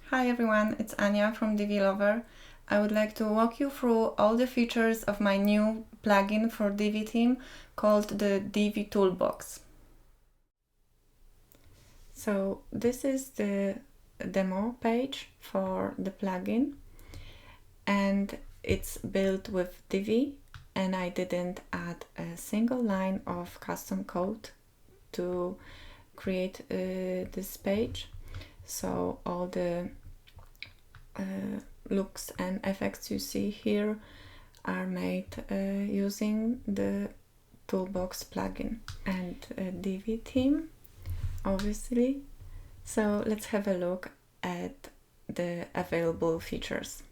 Hi everyone, it's Anya from Divi Lover. I would like to walk you through all the features of my new plugin for Divi theme called the Divi Toolbox. So this is the demo page for the plugin, and it's built with Divi, and I didn't add a single line of custom code to create this page. So all the looks and effects you see here are made using the Toolbox plugin and Divi theme, obviously. So let's have a look at the available features.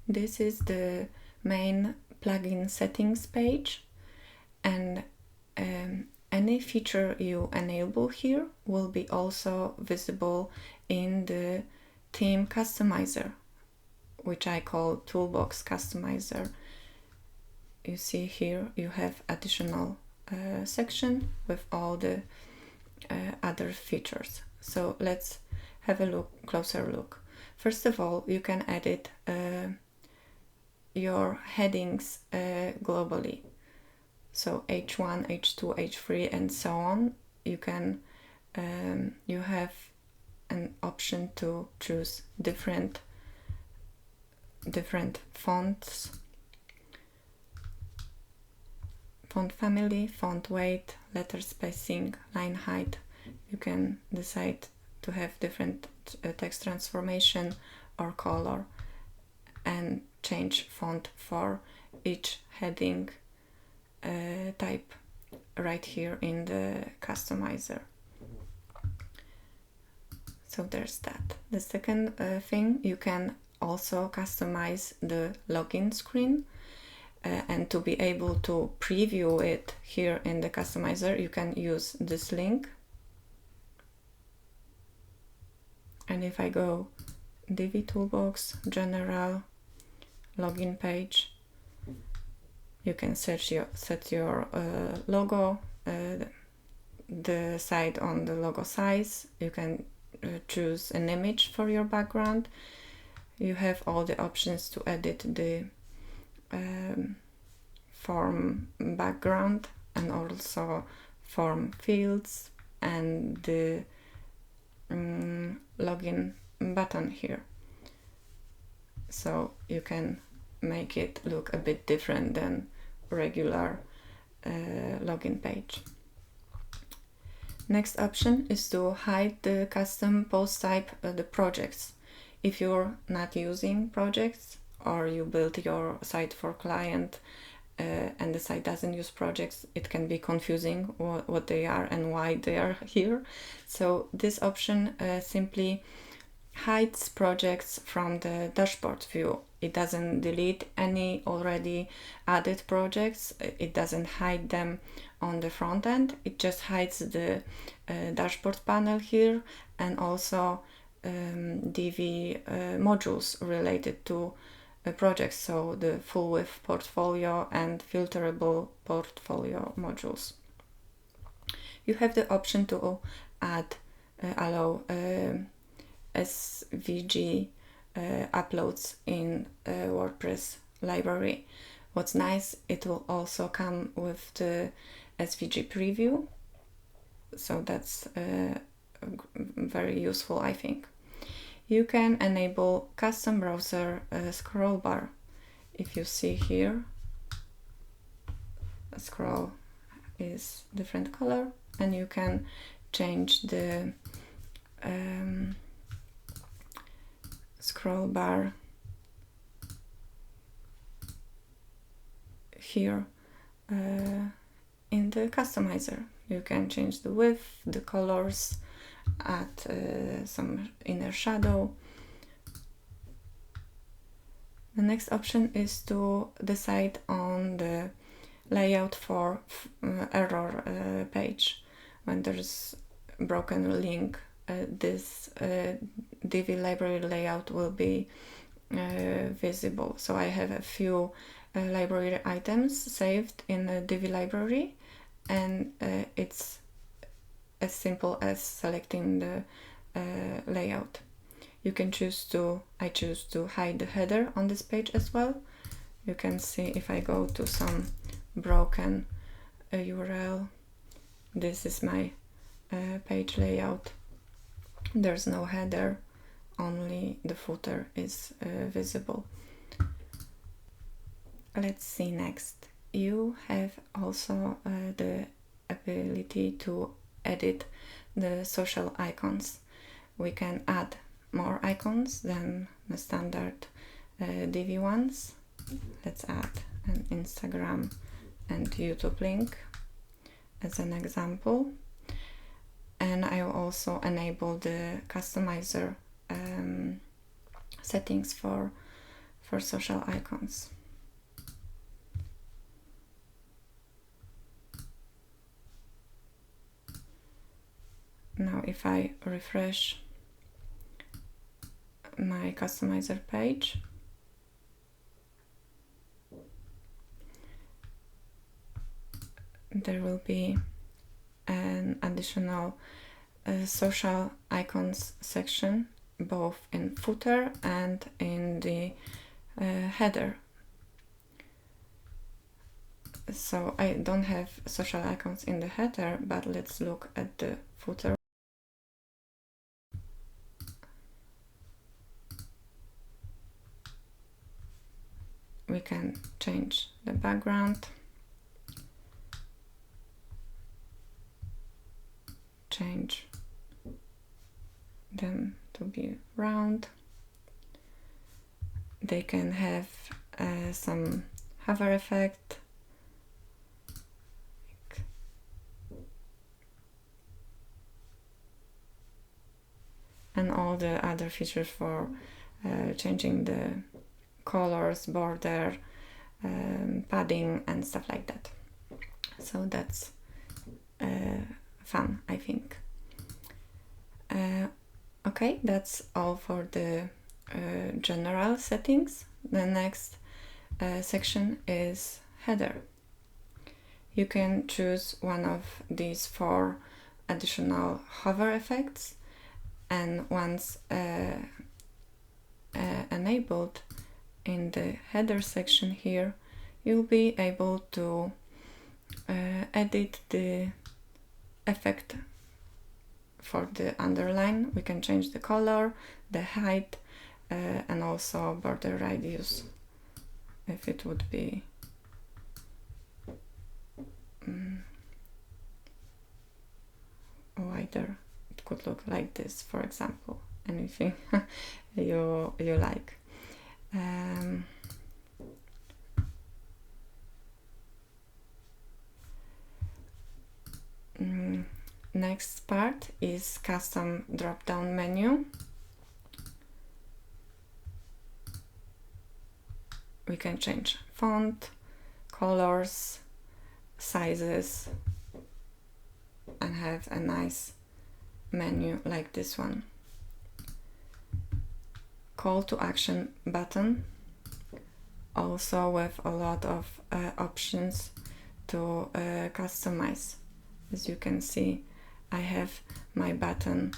This is the main plugin settings page, and any feature you enable here will be also visible in the theme customizer, which I call Toolbox Customizer. You see here you have additional section with all the other features. So let's have a closer look. First of all, you can edit your headings globally. So H1, H2, H3 and so on. You can you have an option to choose different fonts, font family, font weight, letter spacing, line height. You can decide to have different text transformation or color and change font for each heading type right here in the customizer. So there's that. The second thing, you can also customize the login screen, and to be able to preview it here in the customizer, you can use this link. And if I go Divi Toolbox, General, Login page, you can set your logo, decide on the logo size. You can choose an image for your background. You have all the options to edit the form background and also form fields and the login button here. So you can make it look a bit different than regular login page. Next option is to hide the custom post type, the projects. If you're not using projects or you build your site for client and the site doesn't use projects, it can be confusing what they are and why they are here. So this option simply hides projects from the dashboard view. It doesn't delete any already added projects. It doesn't hide them on the front end. It just hides the dashboard panel here and also Divi modules related to projects, so the full width portfolio and filterable portfolio modules. You have the option to allow SVG uploads in WordPress library. What's nice, it will also come with the SVG preview, so that's very useful, I think. You can enable custom browser scroll bar. If you see here, a scroll is different color, and you can change the scroll bar here in the customizer. You can change the width, the colors, add some inner shadow. The next option is to decide on the layout for error page. When there's broken link, this Divi library layout will be visible. So I have a few library items saved in the Divi library, and it's as simple as selecting the layout. You can choose to, I choose to hide the header on this page as well. You can see if I go to some broken URL, this is my page layout. There's no header, only the footer is visible. Let's see next. You have also the ability to edit the social icons. We can add more icons than the standard Divi ones. Let's add an Instagram and YouTube link as an example. And I will also enable the customizer settings for social icons. Now if I refresh my customizer page, there will be an additional social icons section, both in footer and in the header. So I don't have social icons in the header, but let's look at the footer. We can change the background, change them to be round. They can have some hover effect, and all the other features for changing the colors, border, padding and stuff like that. So that's fun, I think. Okay, that's all for the general settings. The next section is header. You can choose one of these 4 additional hover effects, and once enabled in the header section here, you'll be able to edit the effect for the underline. We can change the color, the height, and also border radius, if it would be wider. It could look like this, for example. Anything you like. Next part is custom drop-down menu. We can change font, colors, sizes, and have a nice menu like this one. Call to action button, also with a lot of options to customize. As you can see, I have my button.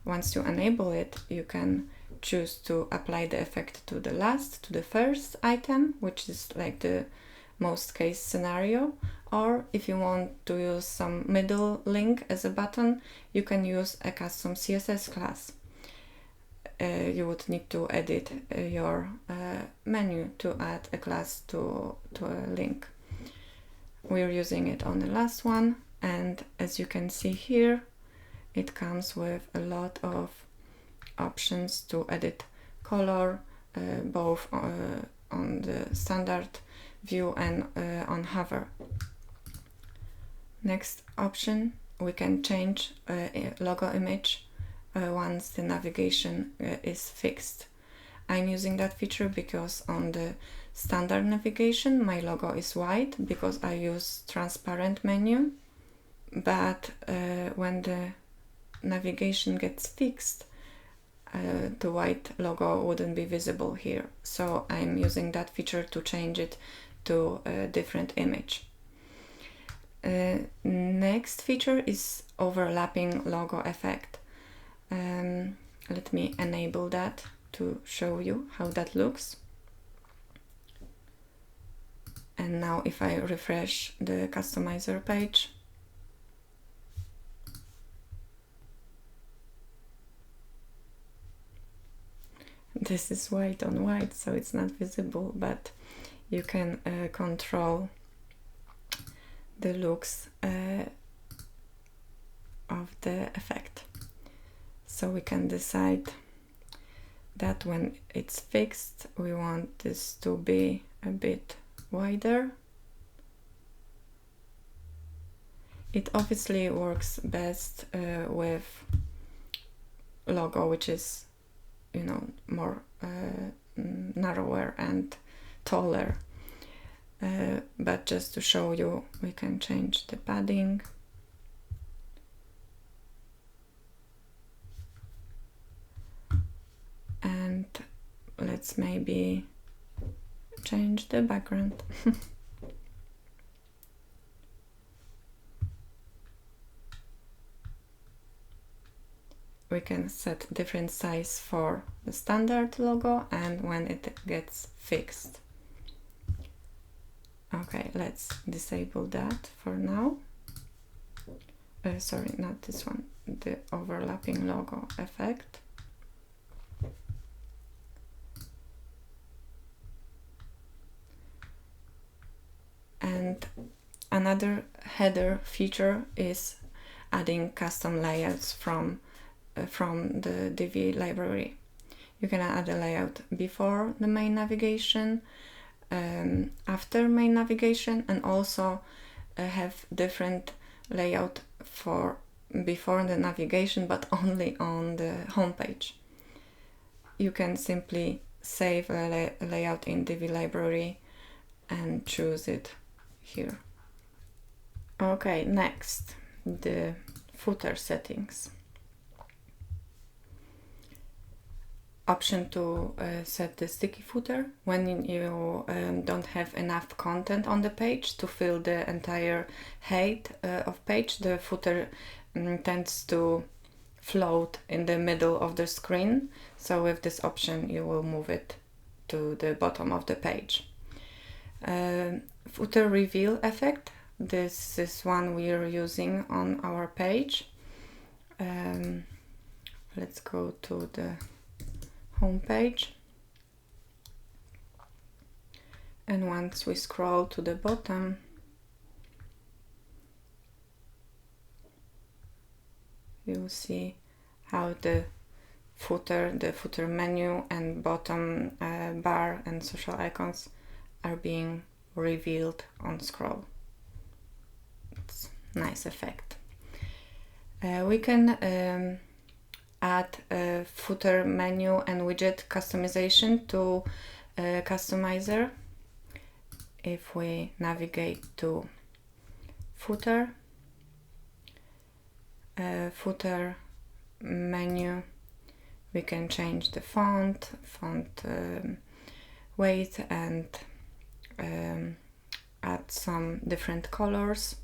Once you enable it, you can choose to apply the effect to the first item, which is like the most case scenario, or if you want to use some middle link as a button, you can use a custom CSS class. You would need to edit your menu to add a class to a link. We're using it on the last one, and as you can see here, it comes with a lot of options to edit color, both on the standard view and on hover. Next option, we can change logo image once the navigation is fixed. I'm using that feature because on the standard navigation my logo is white because I use transparent menu, but when the navigation gets fixed, the white logo wouldn't be visible here. So I'm using that feature to change it to a different image. Next feature is overlapping logo effect. let me enable that to show you how that looks. And now if I refresh the customizer page, this is white on white, so it's not visible, but you can control the looks of the effect. So we can decide that when it's fixed, we want this to be a bit wider. It obviously works best with logo, which is, you know, more narrower and taller. But just to show you, we can change the padding. And let's maybe change the background. We can set different size for the standard logo and when it gets fixed. Okay, let's disable that for now. Sorry, not this one, the overlapping logo effect. And another header feature is adding custom layouts from the Divi library. You can add a layout before the main navigation, after main navigation, and also have different layout for before the navigation, but only on the home page. You can simply save a layout in Divi library and choose it here. Okay, next, the footer settings. Option to set the sticky footer when you don't have enough content on the page to fill the entire height of page. The footer tends to float in the middle of the screen, so with this option you will move it to the bottom of the page. Footer reveal effect, this is one we are using on our page. Let's go to the home page, and once we scroll to the bottom, you'll see how the footer menu and bottom bar and social icons are being revealed on scroll. It's a nice effect. We can add a footer menu and widget customization to customizer. If we navigate to footer, footer menu, we can change the font weight, and add some different colors.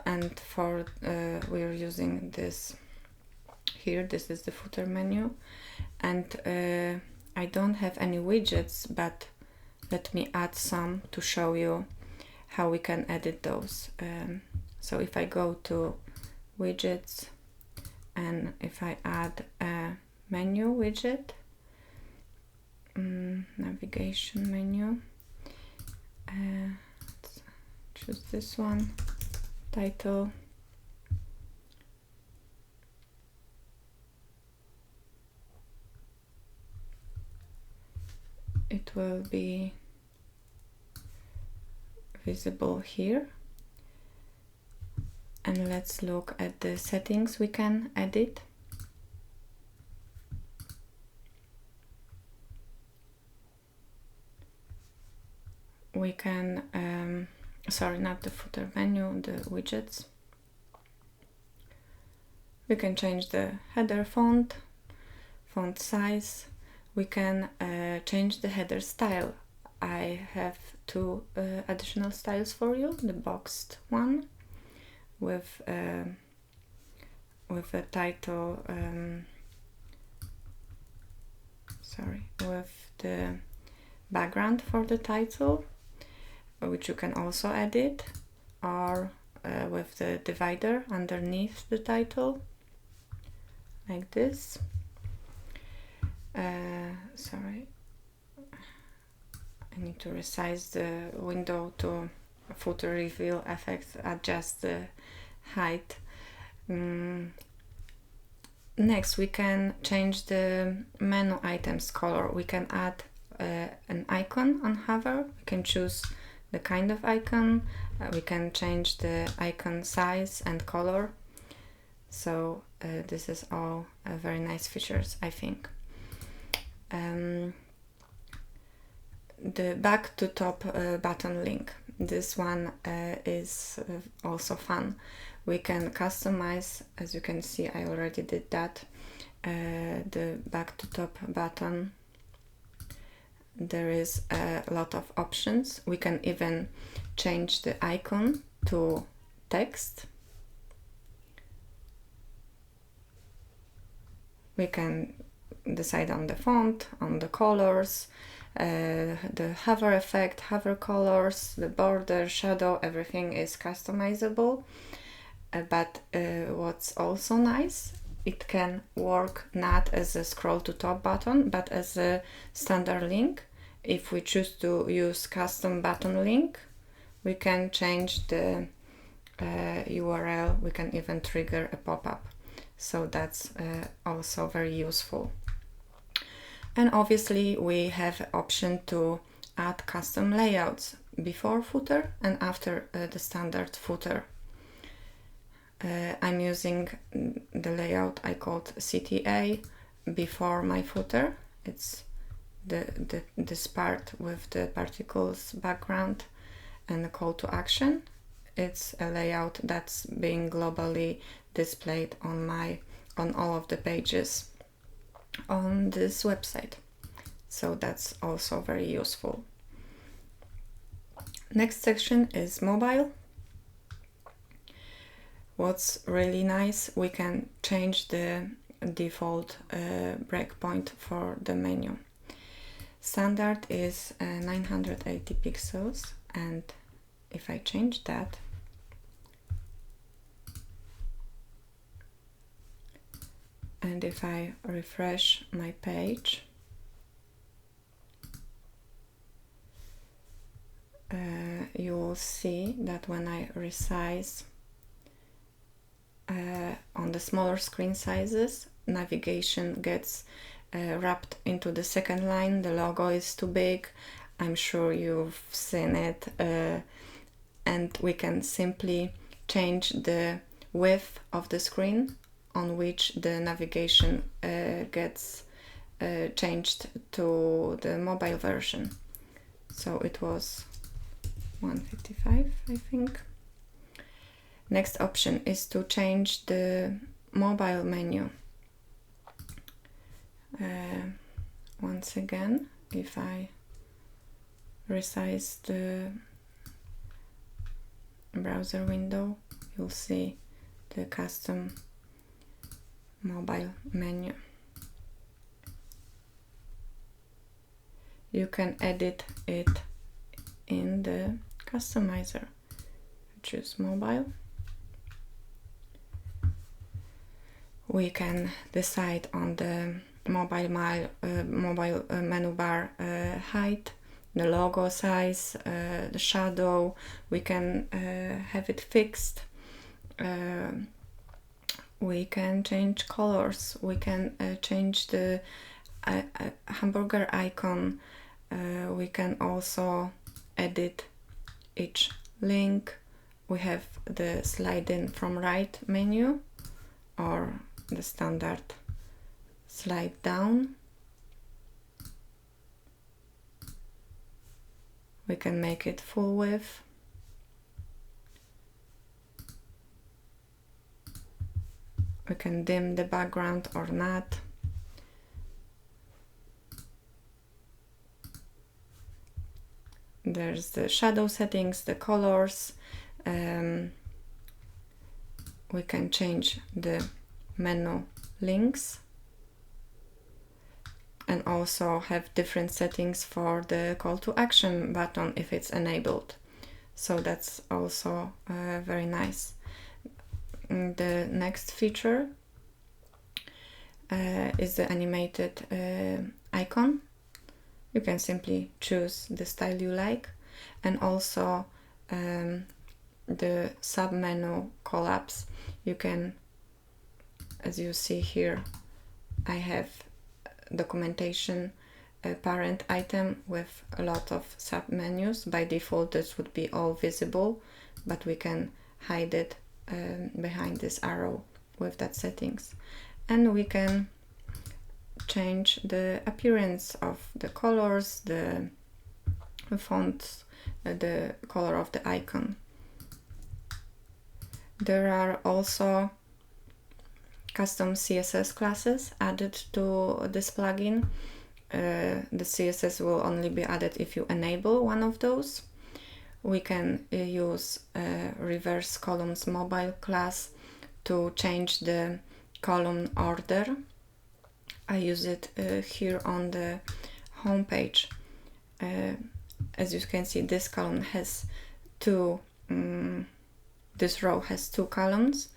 And for we're using this here, this is the footer menu, and I don't have any widgets, but let me add some to show you how we can edit those. So if I go to widgets, and if I add a menu widget, navigation menu, let's choose this one, title, it will be visible here. And let's look at the settings we can edit. We can, sorry, not the footer menu, the widgets. We can change the header font size. We can change the header style. I have two additional styles for you. The boxed one with a title with the background for the title, which you can also edit, or with the divider underneath the title, like this. Sorry, I need to resize the window to footer reveal effect, adjust the height. Next, we can change the menu items color. We can add an icon on hover. We can choose the kind of icon. We can change the icon size and color. So this is all very nice features, I think. The back to top button link. This one is also fun. We can customize, as you can see, I already did that, the back to top button. There is a lot of options. We can even change the icon to text. We can decide on the font, on the colors, the hover effect, hover colors, the border, shadow, everything is customizable. But what's also nice, it can work not as a scroll to top button, but as a standard link. If we choose to use custom button link, we can change the URL. We can even trigger a pop-up. So that's also very useful. And obviously we have an option to add custom layouts before footer and after the standard footer. I'm using the layout I called CTA before my footer. It's this part with the particles background and the call to action. It's a layout that's being globally displayed on all of the pages on this website. So that's also very useful. Next section is mobile. What's really nice, we can change the default breakpoint for the menu. Standard is 980 pixels, and if I change that, and if I refresh my page, you will see that when I resize on the smaller screen sizes, navigation gets wrapped into the second line. The logo is too big. I'm sure you've seen it. And we can simply change the width of the screen on which the navigation gets changed to the mobile version. So it was 155, I think. Next option is to change the mobile menu. Once again, if I resize the browser window, you'll see the custom mobile menu. You can edit it in the customizer. Choose mobile. We can decide on the mobile menu bar height, the logo size, the shadow. We can have it fixed. We can change colors. We can change the hamburger icon. We can also edit each link. We have the slide in from right menu or the standard slide down. We can make it full width. We can dim the background or not. There's the shadow settings, the colors. We can change the menu links. and also have different settings for the call to action button if it's enabled. So that's also very nice. The next feature is the animated icon. You can simply choose the style you like, and also the sub-menu collapse. You can, as you see here, I have documentation parent item with a lot of sub-menus. By default this would be all visible, but we can hide it behind this arrow with that settings. And we can change the appearance of the colors, the fonts, the color of the icon. There are also custom CSS classes added to this plugin. The CSS will only be added if you enable one of those. We can use reverse columns mobile class to change the column order. I use it here on the home page. As you can see, this column has two, this row has two columns,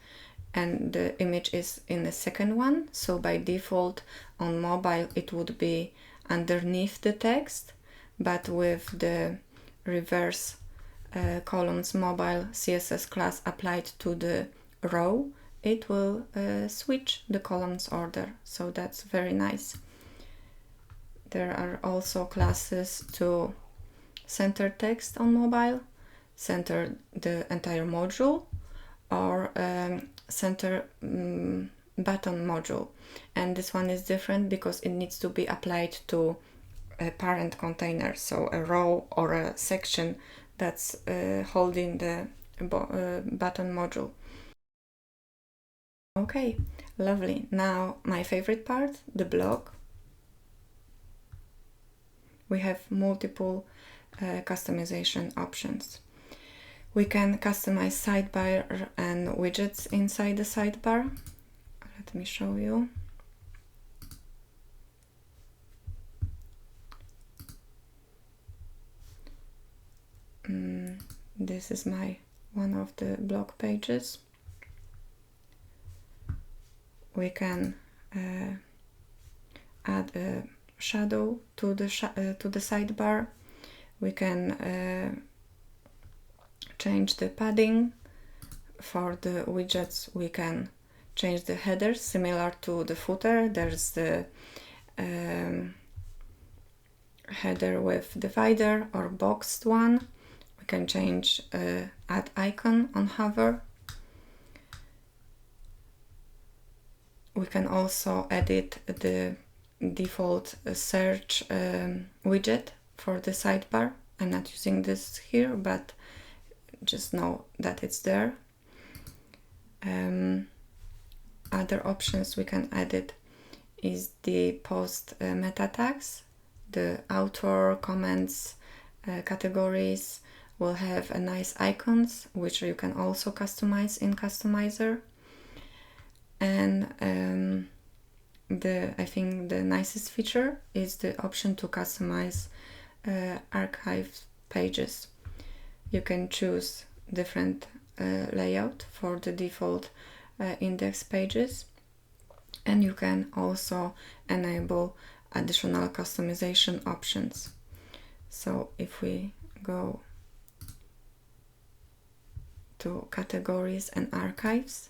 and the image is in the second one. So by default on mobile it would be underneath the text, but with the reverse columns mobile CSS class applied to the row, it will switch the columns order. So that's very nice. There are also classes to center text on mobile, center the entire module, or center button module. And this one is different because it needs to be applied to a parent container, so a row or a section that's holding the button module. Okay, lovely. Now my favorite part, the blog. We have multiple customization options. We can customize sidebar and widgets inside the sidebar. Let me show you. This is one of the blog pages. We can add a shadow to the sidebar. We can change the padding. For the widgets we can change the headers similar to the footer. There's the header with divider or boxed one. We can change add icon on hover. We can also edit the default search widget for the sidebar. I'm not using this here, but just know that it's there. Other options we can edit is the post meta tags. The author, comments, categories will have a nice icons, which you can also customize in Customizer. And I think the nicest feature is the option to customize archive pages. You can choose different layout for the default index pages, and you can also enable additional customization options. So if we go to categories and archives,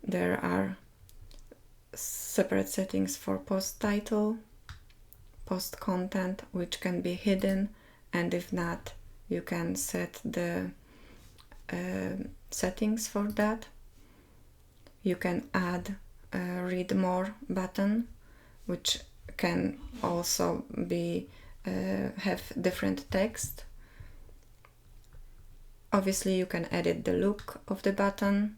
there are separate settings for post title, post content, which can be hidden, and if not, you can set the settings for that. You can add a read more button, which can also be have different text. Obviously you can edit the look of the button.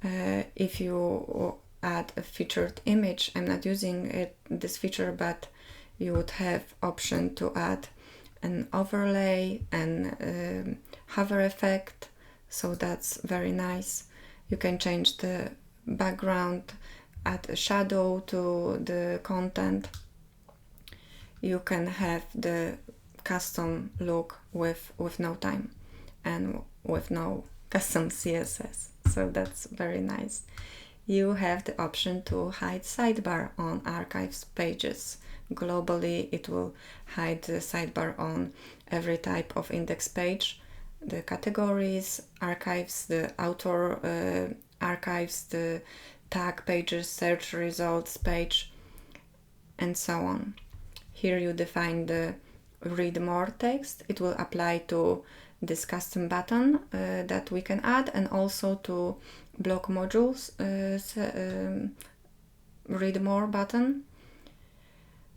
If you add a featured image, I'm not using this feature, but you would have option to add an overlay and hover effect, so that's very nice. You can change the background, add a shadow to the content. You can have the custom look with no time and with no custom CSS. So that's very nice. You have the option to hide sidebar on archives pages. Globally, it will hide the sidebar on every type of index page, the categories, archives, the author archives, the tag pages, search results page, and so on. Here you define the read more text. It will apply to this custom button that we can add, and also to block modules read more button.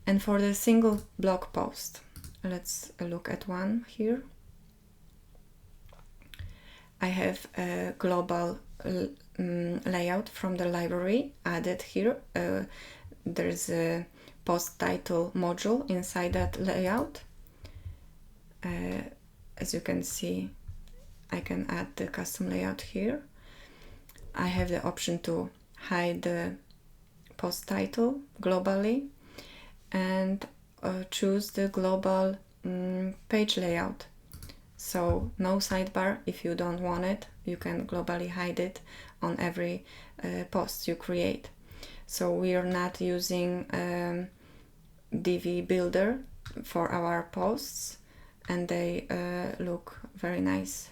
And for the single blog post, let's look at one here. I have a global layout from the library added here. There's a post title module inside that layout. As you can see, I can add the custom layout here. I have the option to hide the post title globally and choose the global page layout. So no sidebar if you don't want it. You can globally hide it on every post you create. So we are not using Divi builder for our posts, and they look very nice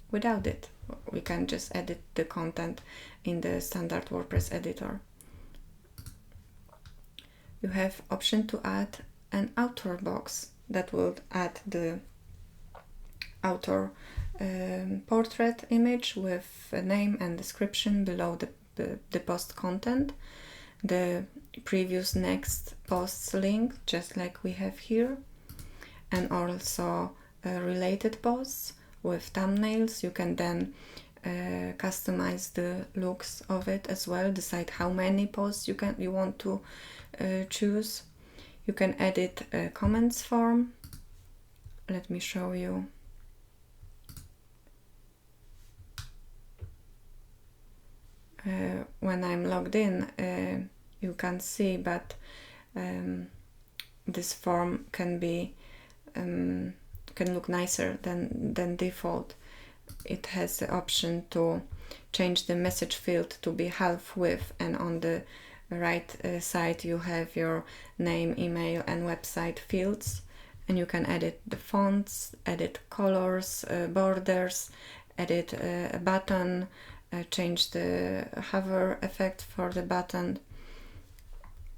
without it. We can just edit the content in the standard WordPress editor. You have option to add an author box that will add the author portrait image with a name and description below the post content, the previous next post's link, just like we have here, and also related posts with thumbnails. You can then customize the looks of it as well, decide how many posts you want to choose. You can edit a comments form. Let me show you. When I'm logged in, you can't see, but this form can be can look nicer than default. It has the option to change the message field to be half width, and on the right side you have your name, email and website fields, and you can edit the fonts, edit colors, borders, edit a button, change the hover effect for the button.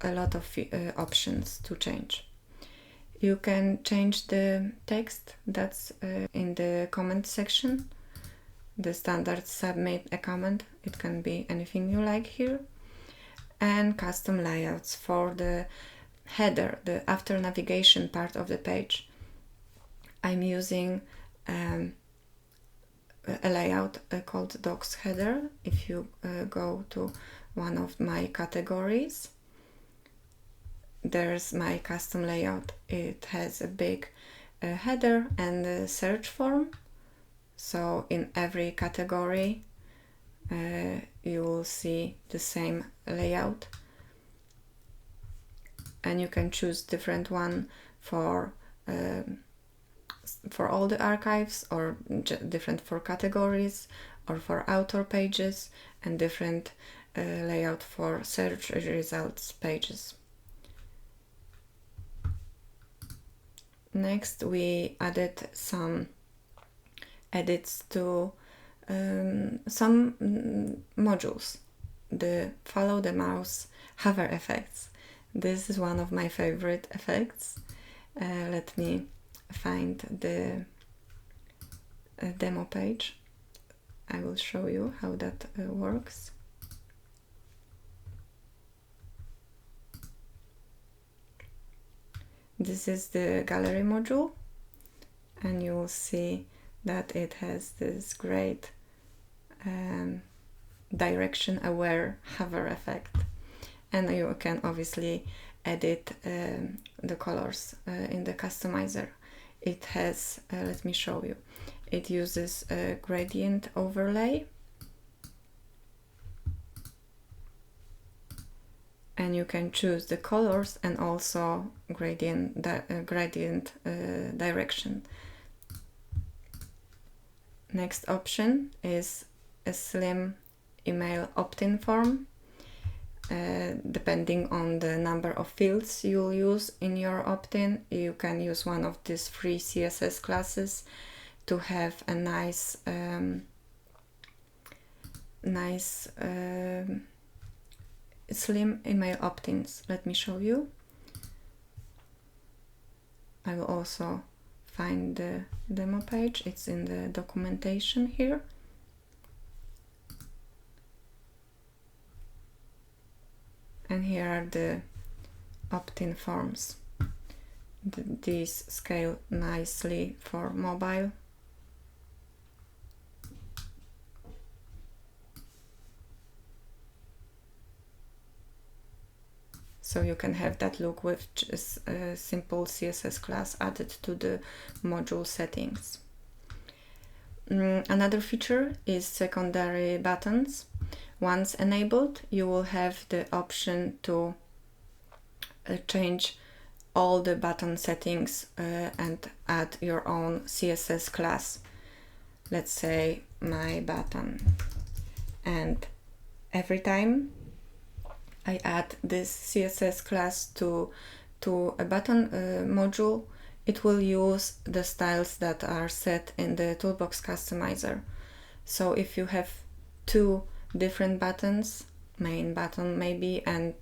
A lot of options to change. You can change the text that's in the comment section. The standard submit a comment. It can be anything you like here. And custom layouts for the header, the after navigation part of the page. I'm using a layout called docs header. If you go to one of my categories, there's my custom layout. It has a big header and a search form. So in every category you will see the same layout, and you can choose different one for all the archives, or different for categories, or for author pages, and different layout for search results pages. Next, we added some edits to some modules. The follow the mouse hover effects. This is one of my favorite effects. Let me find the demo page. I will show you how that works. This is the gallery module, and you will see that it has this great direction aware hover effect, and you can obviously edit the colors in the customizer. It has, let me show you, it uses a gradient overlay, and you can choose the colors and also gradient direction. Next option is a slim email opt-in form. Depending on the number of fields you'll use in your opt-in, you can use one of these free CSS classes to have a nice slim email opt-ins. Let me show you. I will also find the demo page. It's in the documentation here. And here are the opt-in forms. These scale nicely for mobile. So you can have that look with just a simple CSS class added to the module settings. Another feature is secondary buttons. Once enabled, you will have the option to change all the button settings and add your own CSS class. Let's say my button. And every time I add this CSS class to a button module, it will use the styles that are set in the Toolbox customizer. So if you have two different buttons, main button maybe and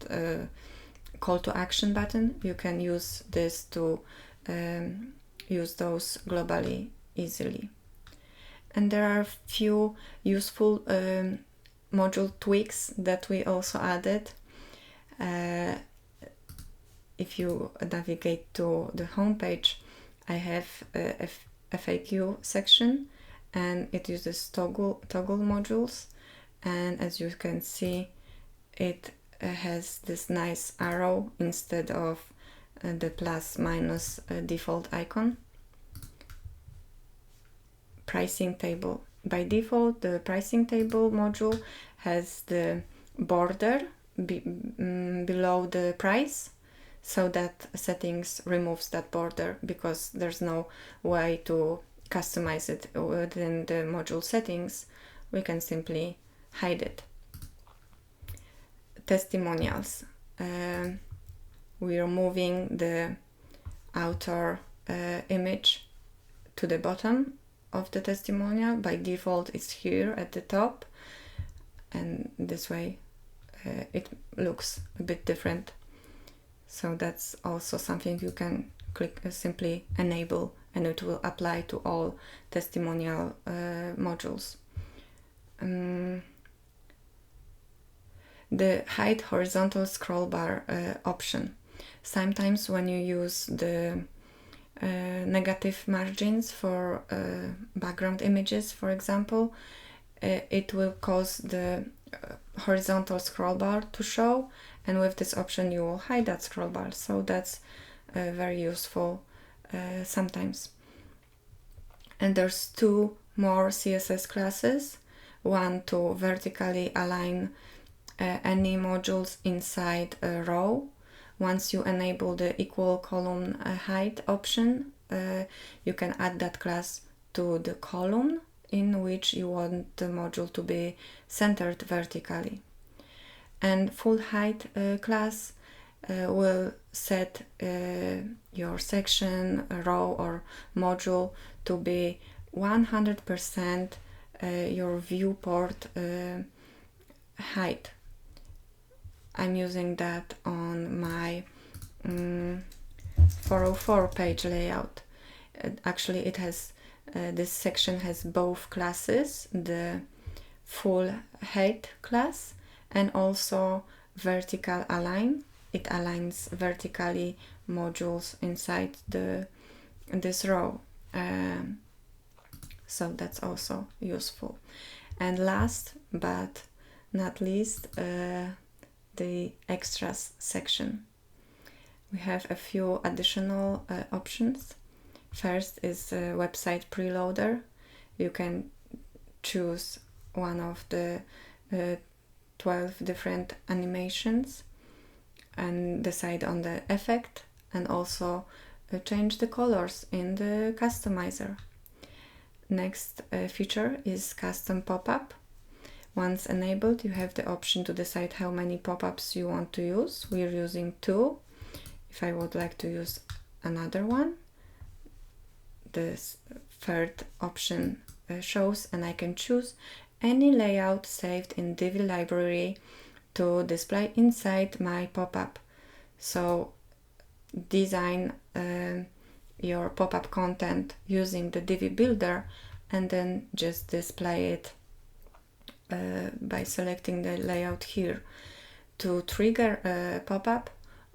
call to action button, you can use this to use those globally easily. And there are a few useful module tweaks that we also added. If you navigate to the home page, I have a FAQ section, and it uses toggle modules, and as you can see, it has this nice arrow instead of the plus minus default icon. Pricing table. By default, the pricing table module has the border below the price, so that settings removes that border because there's no way to customize it within the module settings. We can simply hide it. Testimonials. We are moving the outer image to the bottom of the testimonial. By default it's here at the top, and this way it looks a bit different. So that's also something you can click simply enable, and it will apply to all testimonial modules. The hide horizontal scroll bar option. Sometimes when you use the negative margins for background images, for example, it will cause the horizontal scroll bar to show, and with this option you will hide that scroll bar. So that's very useful sometimes. And there's two more CSS classes. One to vertically align any modules inside a row. Once you enable the equal column height option, you can add that class to the column in which you want the module to be centered vertically. And full height class will set your section, row or module to be 100% your viewport height. I'm using that on my 404 page layout. Actually, it has this section has both classes, the full height class and also vertical align. It aligns vertically modules inside this row. So that's also useful. And last but not least, the extras section. We have a few additional options. First is a website preloader. You can choose one of the 12 different animations and decide on the effect, and also change the colors in the customizer. Next feature is custom pop-up. Once enabled, you have the option to decide how many pop-ups you want to use. We're using 2. If I would like to use another one, this third option shows, and I can choose any layout saved in Divi library to display inside my pop-up. So design your pop-up content using the Divi builder and then just display it by selecting the layout here. To trigger a pop-up,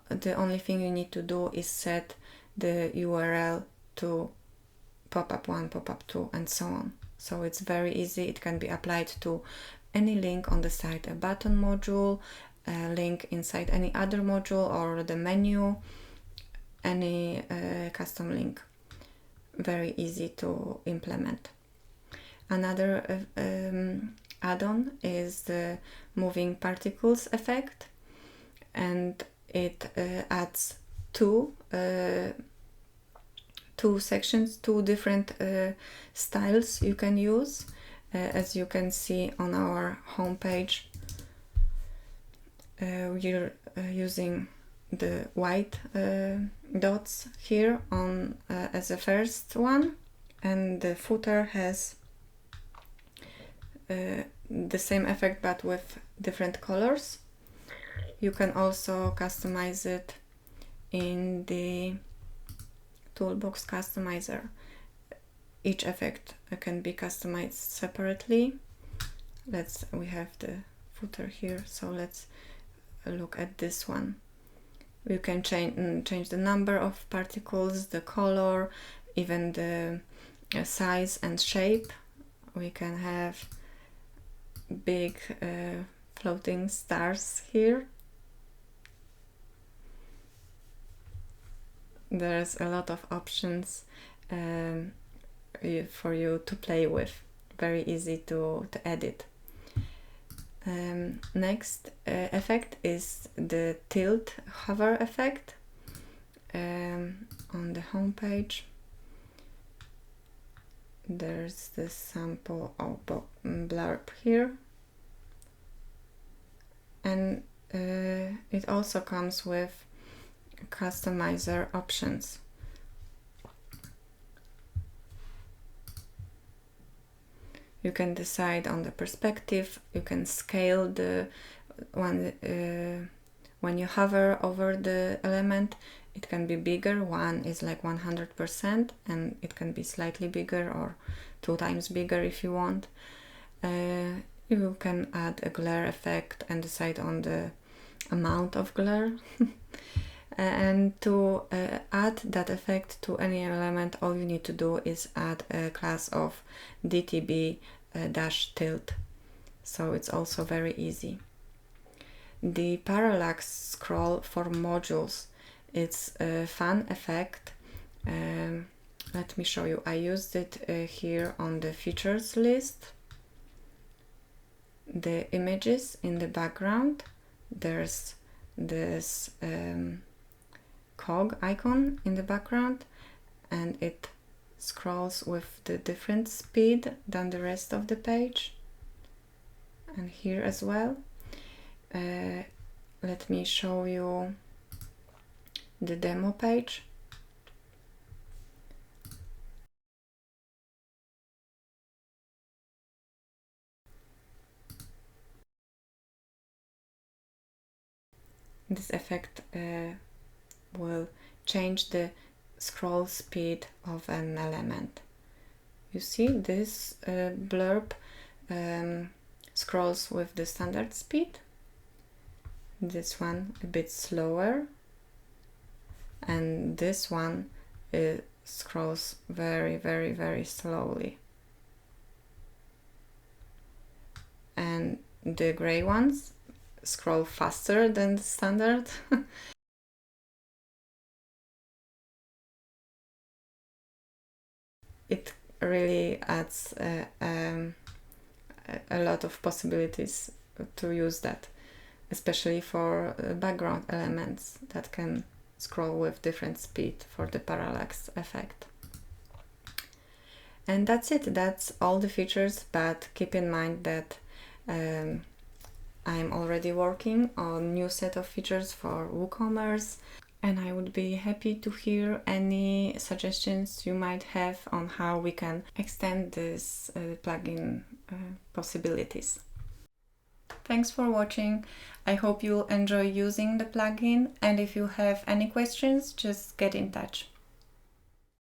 the only thing you need to do is set the URL to pop-up 1, pop-up 2, and so on. So it's very easy. It can be applied to any link on the site, a button module, a link inside any other module, or the menu, any custom link. Very easy to implement. Another add-on is the moving particles effect, and it adds two sections, 2 different styles you can use. As you can see on our home page, we're using the white dots here on as a first one, and the footer has the same effect but with different colors. You can also customize it in the Toolbox customizer. Each effect can be customized separately. We have the footer here, so let's look at this one. You can change the number of particles, the color, even the size and shape. We can have big floating stars here. There's a lot of options for you to play with. Very easy to edit. Next effect is the tilt hover effect. On the home page there's the sample of blurb here, and it also comes with customizer options. You can decide on the perspective. You can scale the one when you hover over the element. It can be bigger. One is like 100%, and it can be slightly bigger or 2 times bigger if you want. You can add a glare effect and decide on the amount of glare. And to add that effect to any element, all you need to do is add a class of DTB-tilt. So it's also very easy. The parallax scroll for modules. It's a fun effect. Let me show you. I used it here on the features list. The images in the background, there's this cog icon in the background, and it scrolls with the different speed than the rest of the page, and here as well. Let me show you the demo page. This effect will change the scroll speed of an element. You see this blurb scrolls with the standard speed, this one a bit slower, and this one scrolls very, very, very slowly. And the gray ones scroll faster than the standard. It really adds a lot of possibilities to use that. especially for background elements that can scroll with different speed for the parallax effect. And that's it, that's all the features, but keep in mind that I'm already working on new set of features for WooCommerce, and I would be happy to hear any suggestions you might have on how we can extend this plugin possibilities. Thanks for watching. I hope you'll enjoy using the plugin, and if you have any questions, just get in touch.